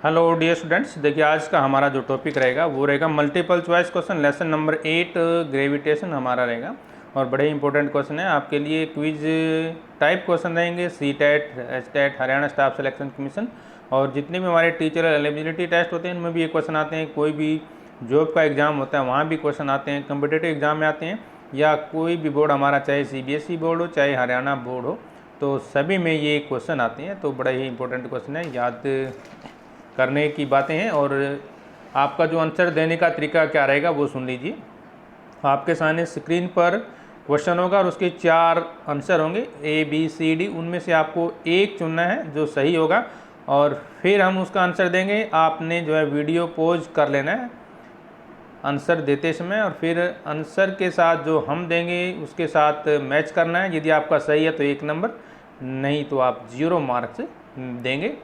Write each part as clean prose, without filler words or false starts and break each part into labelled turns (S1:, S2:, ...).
S1: Hello dear students, देखिए आज का हमारा जो टॉपिक रहेगा वो रहेगा multiple choice question, lesson number 8 gravitation हमारा रहेगा। और बड़े इंपॉर्टेंट क्वेश्चन है आपके लिए। क्विज टाइप क्वेश्चन रहेंगे, C TET, H TET, Haryana staff selection commission और जितने भी हमारे टीचर एलिजिबिलिटी टेस्ट होते हैं इनमें भी ये क्वेश्चन आते हैं। कोई भी जॉब का एग्ज़ाम होता है वहाँ भी क्वेश्चन आते हैं, कम्पिटेटिव एग्जाम में आते हैं, या कोई भी बोर्ड हमारा चाहे CBSE बोर्ड हो चाहे हरियाणा बोर्ड हो, तो सभी में ये क्वेश्चन आते हैं। तो बड़ा ही इंपॉर्टेंट क्वेश्चन है, याद करने की बातें हैं। और आपका जो आंसर देने का तरीका क्या रहेगा वो सुन लीजिए। आपके सामने स्क्रीन पर क्वेश्चन होगा और उसके 4 आंसर होंगे, ABCD। उनमें से आपको एक चुनना है जो सही होगा और फिर हम उसका आंसर देंगे। आपने जो है वीडियो पॉज कर लेना है आंसर देते समय, और फिर आंसर के साथ जो हम देंगे उसके साथ मैच करना है। यदि आपका सही है तो 1 नंबर, नहीं तो आप 0 मार्क्स देंगे।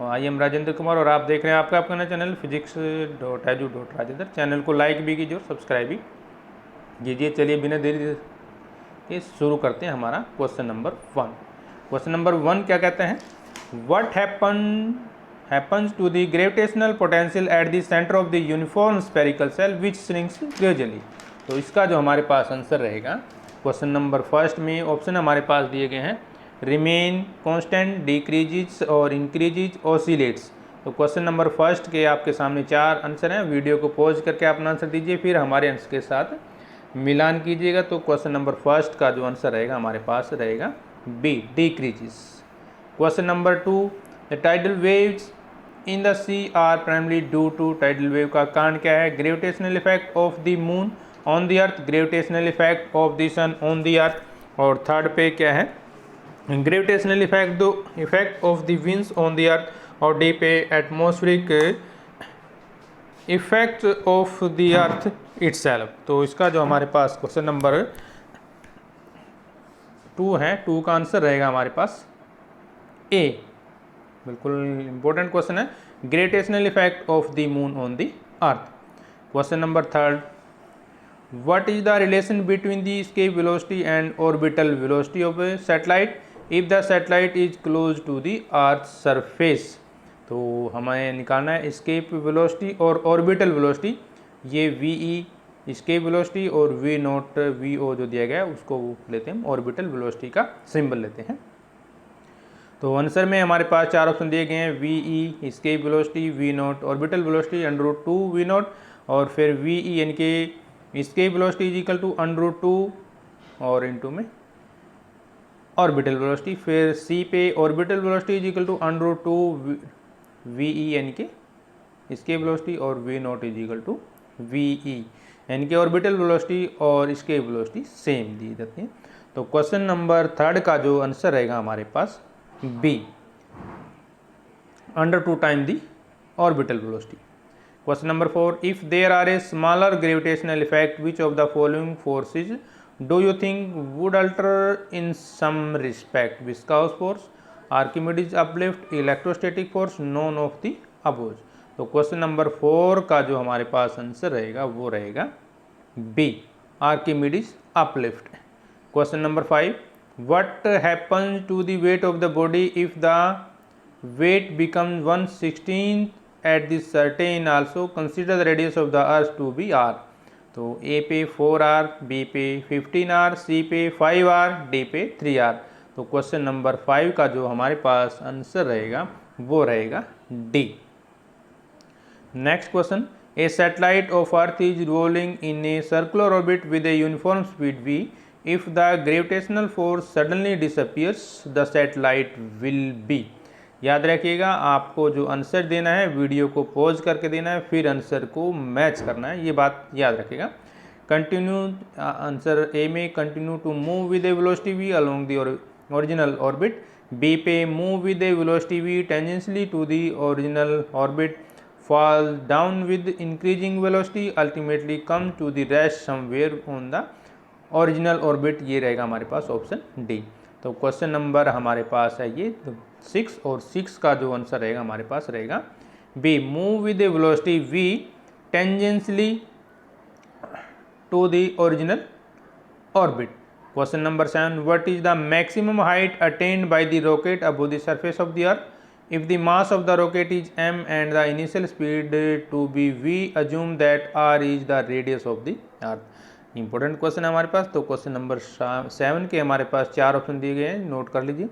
S1: आई एम राजेंद्र कुमार और आप देख रहे हैं आपका अपना चैनल physics.edu.rajendra। चैनल को लाइक भी कीजिए और सब्सक्राइब भी कीजिए। चलिए बिना देरी के शुरू करते हैं हमारा क्वेश्चन नंबर 1। क्वेश्चन नंबर 1 क्या कहते हैं, what happens to the gravitational potential at the center of the uniform spherical shell which shrinks gradually। तो इसका जो हमारे पास आंसर रहेगा क्वेश्चन नंबर 1 में ऑप्शन हमारे पास दिए गए हैं, रिमेन, कांस्टेंट, डिक्रीजेज और इंक्रीजेज, ऑसिलेट्स। तो क्वेश्चन नंबर 1 के आपके सामने 4 आंसर हैं। वीडियो को पॉज करके अपना आंसर दीजिए, फिर हमारे आंसर के साथ मिलान कीजिएगा। तो क्वेश्चन नंबर 1 का जो आंसर रहेगा हमारे पास रहेगा B, decreases. Question number 2, the tidal waves in the sea are primary due to, tidal wave का कारण क्या है, gravitational effect of the moon on the earth, gravitational effect of the sun on the earth, और third पे क्या है, gravitational effect of the winds on the earth, और D पे atmospheric effect of the earth itself. तो इसका जो हमारे पास क्वेश्चन नंबर 2 है, 2 का आंसर रहेगा हमारे पास ए। बिल्कुल इंपॉर्टेंट क्वेश्चन है, gravitational effect of the moon on the earth. Question number 3, what is the relation between the escape velocity and orbital velocity of a satellite if the satellite is close to the earth's surface। तो हमें निकालना है escape velocity और orbital velocity। ये VE escape velocity और VO जो दिया गया है उसको लेते हैं हम orbital velocity का सिंबल लेते हैं। तो आंसर में हमारे पास 4 ऑप्शन दिए गए हैं, VE escape velocity, V0 orbital velocity, √2 V0, और फिर VE यानी कि escape velocity is equal to √2 और इनटू में ऑर्बिटल वेलोसिटी, फिर C पे orbital velocity is equal to √2 VE यानी कि escape velocity, और V0 is equal to VE यानी कि ऑर्बिटल वेलोसिटी और escape velocity सेम दी जाती है। तो क्वेश्चन नंबर 3 का जो आंसर रहेगा हमारे पास B, √2 time the orbital velocity. Question number 4, if there are a smaller gravitational effect, which of the following forces do you think would alter in some respect? Viscous force, Archimedes uplift, electrostatic force, none of the above। तो question number 4 का जो हमारे पास answer रहेगा वो रहेगा B, Archimedes uplift. Question number 5, what happens to the weight of the body if the weight becomes 1/16 at this certain, also consider the radius of the earth to be r। तो A पे 4r, B पे 15r, C पे 5r, D पे 3r। तो question number 5 का जो हमारे पास आंसर रहेगा वो रहेगा D। Next question, A satellite of earth is rolling in a circular orbit with a uniform speed v, if the gravitational force suddenly disappears the satellite will be। याद रखिएगा आपको जो आंसर देना है वीडियो को पॉज करके देना है, फिर आंसर को मैच करना है, ये बात याद रखिएगा। कंटिन्यू, आंसर ए में continue to move with a velocity v along the original orbit, B पे move with a velocity v tangentially to the original orbit, fall down with increasing velocity, ultimately come to the rest somewhere on the original orbit. ये रहेगा हमारे पास option D. तो question number हमारे पास है ये 6, और 6 का जो आंसर रहेगा हमारे पास रहेगा B, move with a velocity v tangentially to the original orbit. Question number 7, what is the maximum height attained by the rocket above the surface of the earth If the mass of the rocket is m and the initial speed to be v, assume that r is the radius of the earth. Important question है हमारे पास। तो question number 7 के हमारे पास 4 option दिए गए हैं, नोट कर लीजिए।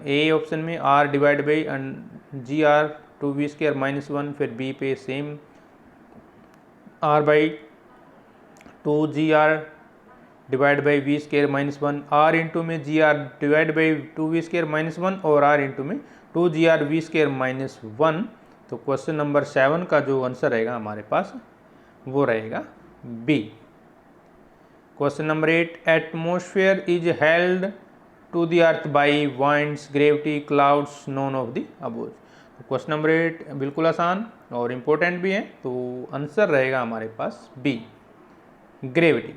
S1: ए ऑप्शन में r divide by G R 2v² -1, फिर बी पे same r by 2gr divide by v² -1, r into में gr डिवाइड बाई 2v² -1 और r इंटू में 2gr v² -1। तो क्वेश्चन नंबर 7 का जो आंसर रहेगा हमारे पास वो रहेगा B. Question number 8, atmosphere is held to the earth by winds, gravity, clouds, none of the above. तो क्वेश्चन नंबर 8 बिल्कुल आसान और इम्पोर्टेंट भी है, तो आंसर रहेगा हमारे पास B, gravity.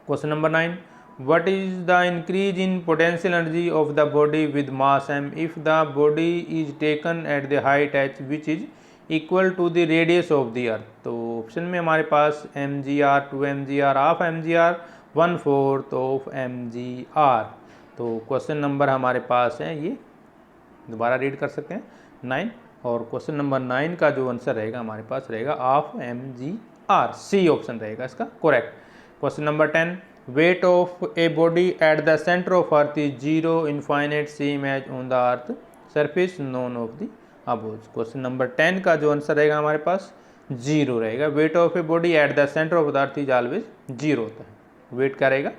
S1: Question number 9, what is the increase in potential energy of the body with mass m if the body is taken at the height h which is equal to the radius of the earth। तो option में हमारे पास mgr, 2mgr, half mgr, 1/4 of mgr। तो question number हमारे पास है ये, दोबारा read कर सकते हैं 9, और क्वेश्चन नंबर 9 का जो आंसर रहेगा हमारे पास रहेगा half mgr, सी ऑप्शन रहेगा इसका correct. Question number 10, weight of a body at the center of earth is 0, infinite, same as on the earth surface, none of the above। Question number 10 का जो answer रहेगा हमारे पास 0 रहेगा। weight of a body at the center of the earth is always 0 होता है, weight क्या रहेगा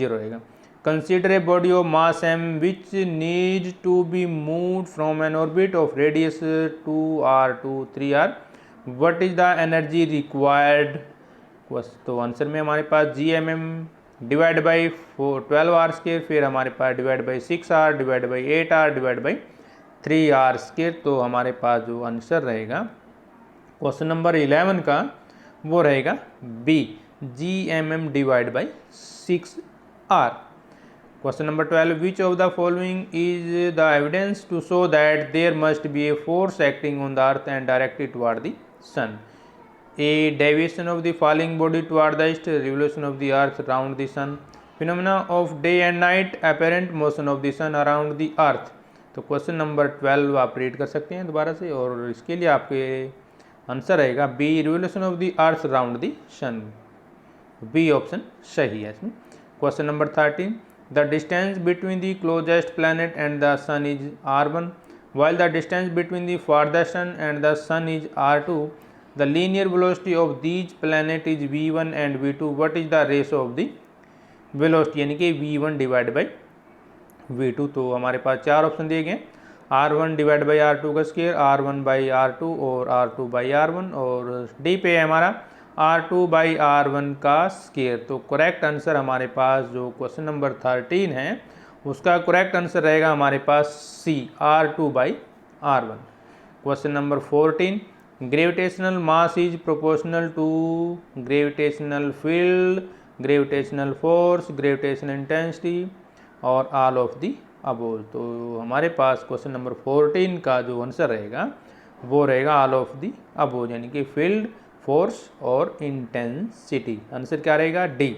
S1: 0 रहेगा। consider a body of mass m which needs to be moved from an orbit of radius 2r to 3r, what is the energy required। तो answer में हमारे पास GMM divide by 12r², फिर हमारे पास divide by 6r divide by 8r divide by 3r²। तो हमारे पास जो आंसर रहेगा क्वेश्चन नंबर 11 का वो रहेगा B, GMM divide by 6r। Question number 12, which of the following is the evidence to show that there must be a force acting on the earth and directed toward the sun. A deviation of the falling body toward the east, revolution of the earth around the sun, phenomena of day and night, apparent motion of the sun around the earth। तो question number 12 आप read कर सकते हैं दोबारा से, और इसके लिए आपके आंसर रहेगा B, revolution of the earth around the sun, B option सही है इसमें। Question number 13, the distance between the closest planet and the sun is r1 while the distance between the farthest sun and the sun is r2, the linear velocity of these planet is v1 and v2, what is the ratio of the velocity, यानी कि v1 divide by v2। तो हमारे पास 4 option दिए गए, r1 divide by r2 का square, r1 by r2 और r2 by r1, और D पे है हमारा r2 बाई r1 का स्क्वायर। तो करेक्ट आंसर हमारे पास जो क्वेश्चन नंबर 13 है उसका करेक्ट आंसर रहेगा हमारे पास C, r2 by r1। Question number 14, gravitational mass is proportional to gravitational field, gravitational force, gravitational intensity और ऑल ऑफ दी अबोव। तो हमारे पास क्वेश्चन नंबर 14 का जो आंसर रहेगा वो रहेगा ऑल ऑफ दी अबोव, यानी कि फील्ड, फोर्स और इंटेंसिटी। आंसर क्या रहेगा D.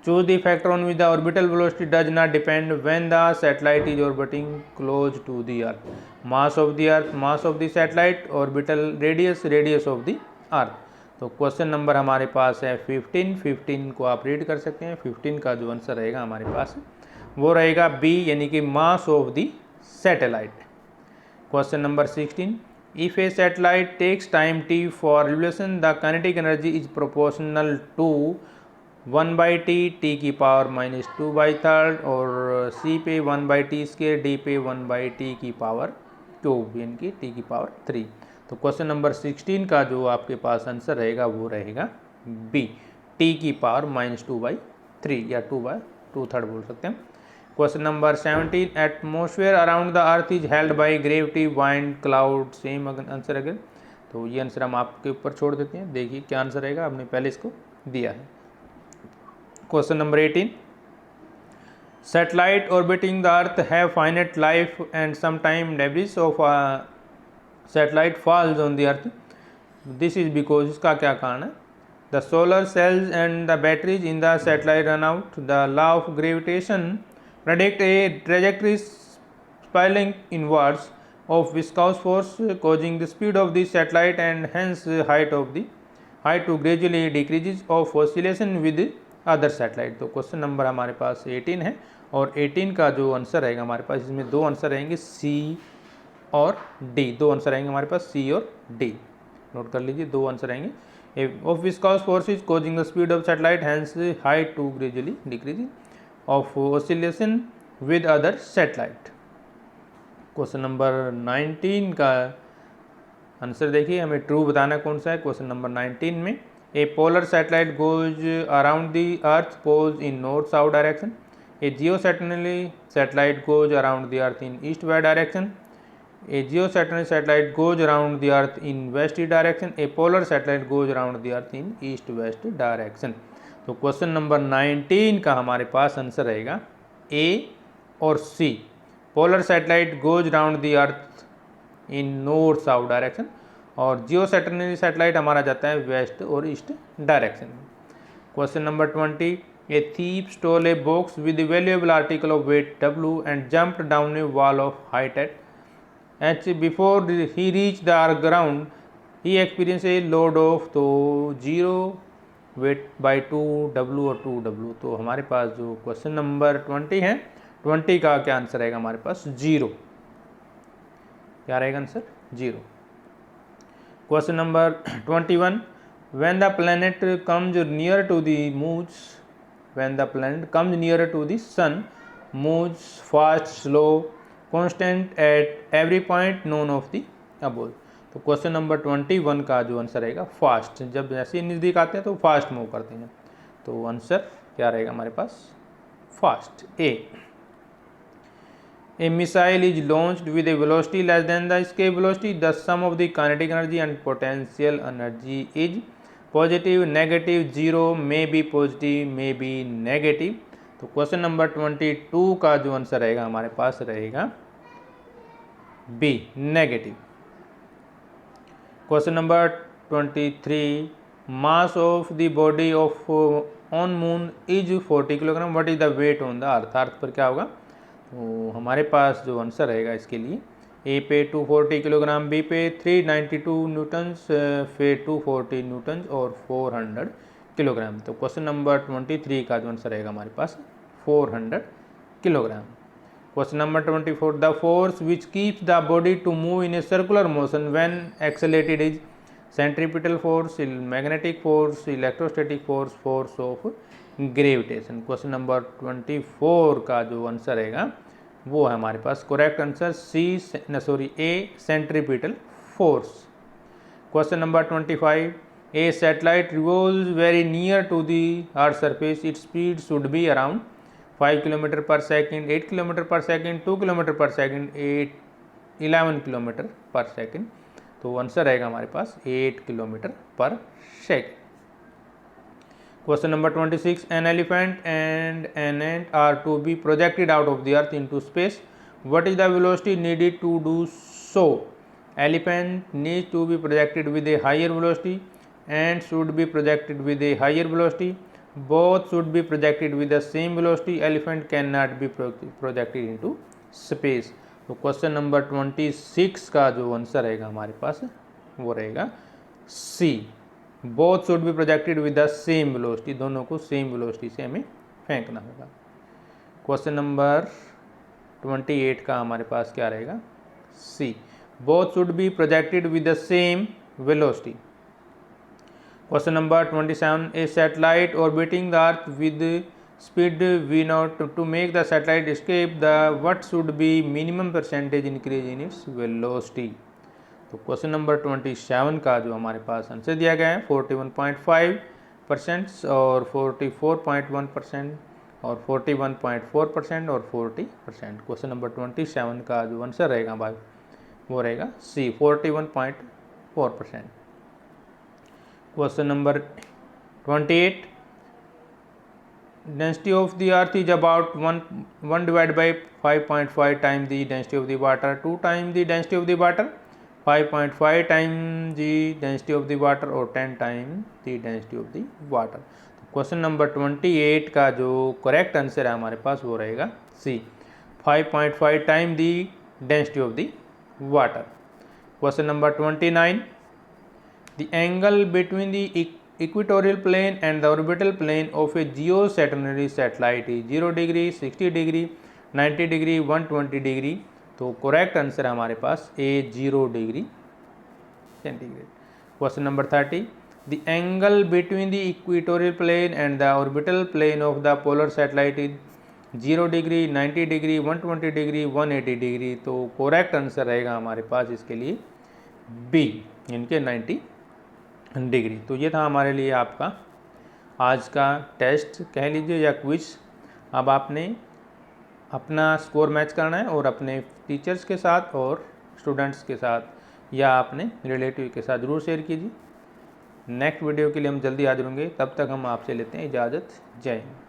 S1: Choose the factor on which the orbital velocity does not depend when the satellite is orbiting close to the earth। mass of the earth, mass of the satellite, orbital radius, radius of the earth। तो question number हमारे पास है 15 को आप read कर सकते हैं। 15 का जो आंसर रहेगा हमारे पास वो रहेगा बी, यानी कि मास of the satellite. Question number 16, if a satellite takes time t for revolution, the kinetic energy is proportional to 1 by T, T की पावर -2 बाई थर्ड, और सी पे 1 बाई टी स्क्वायर, डी पे 1 बाई टी की power cube, यानी कि T की power 3। तो question number 16 का जो आपके पास आंसर रहेगा वो रहेगा बी, टी की पावर -2 बाई 3 या 2/2 बोल सकते हैं। Question number 17, atmosphere around the earth is held by gravity, wind, cloud, same answer अगर। तो ये आंसर हम आपके ऊपर छोड़ देते हैं, देखिए क्या आंसर रहेगा, आपने पहले इसको दिया है। Question number 18, satellite orbiting the earth have finite life and sometime debris of satellite falls on the earth, this is because, इसका क्या कारण है, the solar cells and the batteries in the satellite run out, the law of gravitation predict A trajectory spiraling inwards of viscous force causing the speed of the satellite and hence height to gradually decreases of oscillation with other satellite। तो question number हमारे पास 18 है और 18 का जो answer रहेगा हमारे पास, इसमें दो आंसर रहेंगे सी और डी, दो आंसर रहेंगे हमारे पास सी और डी। नोट कर लीजिए, दो आंसर रहेंगे। Of viscous force is causing the speed of satellite hence height to gradually decreasing of oscillation with other satellite. Question number 19 का आंसर देखिए, हमें ट्रू बताना कौन सा है। क्वेश्चन नंबर 19 में ए polar satellite goes around the earth pose in north south direction, A geostationary satellite goes around the earth in east west direction, a geostationary satellite goes around the earth in west direction, a polar satellite goes around the earth in east west direction। तो question number 19 का हमारे पास answer रहेगा A और C. Polar satellite goes around the earth in north south direction और geostationary satellite हमारा जाता है वेस्ट और ईस्ट डायरेक्शन में। Question number 20, a thief stole a box with valuable article of weight W and jumped down a wall of height at H। Before he reached the ground he experienced a load of तो 0 weight by 2W और 2W। तो हमारे पास जो question number 20 है, 20 का क्या answer रहेगा हमारे पास 0। क्या रहेगा answer 0। Question number 21, when the planet comes near to the moons, when the planet comes nearer to the sun, moves fast, slow, constant at every point known of the above। तो question number 21 का जो answer रहेगा fast, जब जैसे नज़दीक आते हैं तो फास्ट मूव करते हैं। तो आंसर क्या रहेगा हमारे पास fast A. A missile is launched with a velocity less than the escape velocity, the sum of the kinetic energy and potential energy is positive, negative, zero, may be positive, may be negative. तो question number 22 का जो answer रहेगा हमारे पास रहेगा B, negative. Question number 23, mass of the body of on moon is 40 kilogram, what is the weight on the अर्थ। अर्थ पर क्या होगा, तो हमारे पास जो आंसर रहेगा इसके लिए ए पे 240 किलोग्राम, बी पे 392 न्यूटन्स, फिर 240 न्यूटन्स और 400 किलोग्राम। तो क्वेश्चन नंबर 23 का जो आंसर रहेगा हमारे पास 400 kilogram. Question number 24, the force which keeps the body to move in a circular motion when accelerated is centripetal force, magnetic force, electrostatic force, force of gravitation. Question number 24 का जो answer रहेगा वो है हमारे पास correct answer A, centripetal force. Question number 25, a satellite revolves very near to the earth surface, its speed should be around 5 kilometre per second, 8 kilometre per second, 2 kilometre per second, 11 kilometre per second. तो answer रहेगा हमारे पास 8 kilometre per second. Question number 26, an elephant and an ant are to be projected out of the earth into space, what is the velocity needed to do so. Elephant needs to be projected with a higher velocity, and should be projected with a higher velocity, both should be projected with the same velocity, elephant cannot be projected into space। तो question number 26 का जो answer रहेगा हमारे पास वो रहेगा सी, both should be projected with the same velocity, दोनों को सेम वेलोसिटी से हमें फेंकना होगा। क्वेश्चन नंबर 28 का हमारे पास क्या रहेगा सी, both should be projected with the same velocity। Question number 27, a satellite orbiting the earth with speed v0, to make the satellite escape the what should be minimum percentage increase in its velocity। तो question number 27 का जो हमारे पास answer दिया गया है 41.5% और 44.1% और 41.4% और 40%। क्वेश्चन नंबर 27 का जो आंसर रहेगा भाई वो रहेगा सी, 41.4%। Question number 28, density of the earth is about 1 divided by 5.5 times the density of the water, 2 times the density of the water, 5.5 times the density of the water और 10 times the density of the water। Question number 28 का जो correct answer है हमारे पास वो रहेगा C, 5.5 time the density of the water. Question number 29, the angle between the equatorial plane and the orbital plane of a geostationary satellite is 0 degree, 60 degree, 90 degree, 120 degree. तो correct answer हमारे पास A 0 degree centigrade. Question number 30, the angle between the equatorial plane and the orbital plane of the polar satellite is 0 degree, 90 degree, 120 degree, 180 degree. तो correct answer रहेगा हमारे पास इसके लिए B, इनके 90 degree. तो ये था हमारे लिए आपका आज का टेस्ट कह लीजिए या क्विज। अब आपने अपना स्कोर मैच करना है और अपने टीचर्स के साथ और स्टूडेंट्स के साथ या अपने रिलेटिव के साथ ज़रूर शेयर कीजिए। नेक्स्ट वीडियो के लिए हम जल्दी हाजिर होंगे, तब तक हम आपसे लेते हैं इजाज़त। जय हिंद।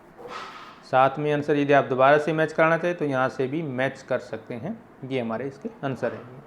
S1: साथ में आंसर यदि आप दोबारा से मैच करना चाहें तो यहाँ से भी मैच कर सकते हैं। ये हमारे इसके आंसर हैं।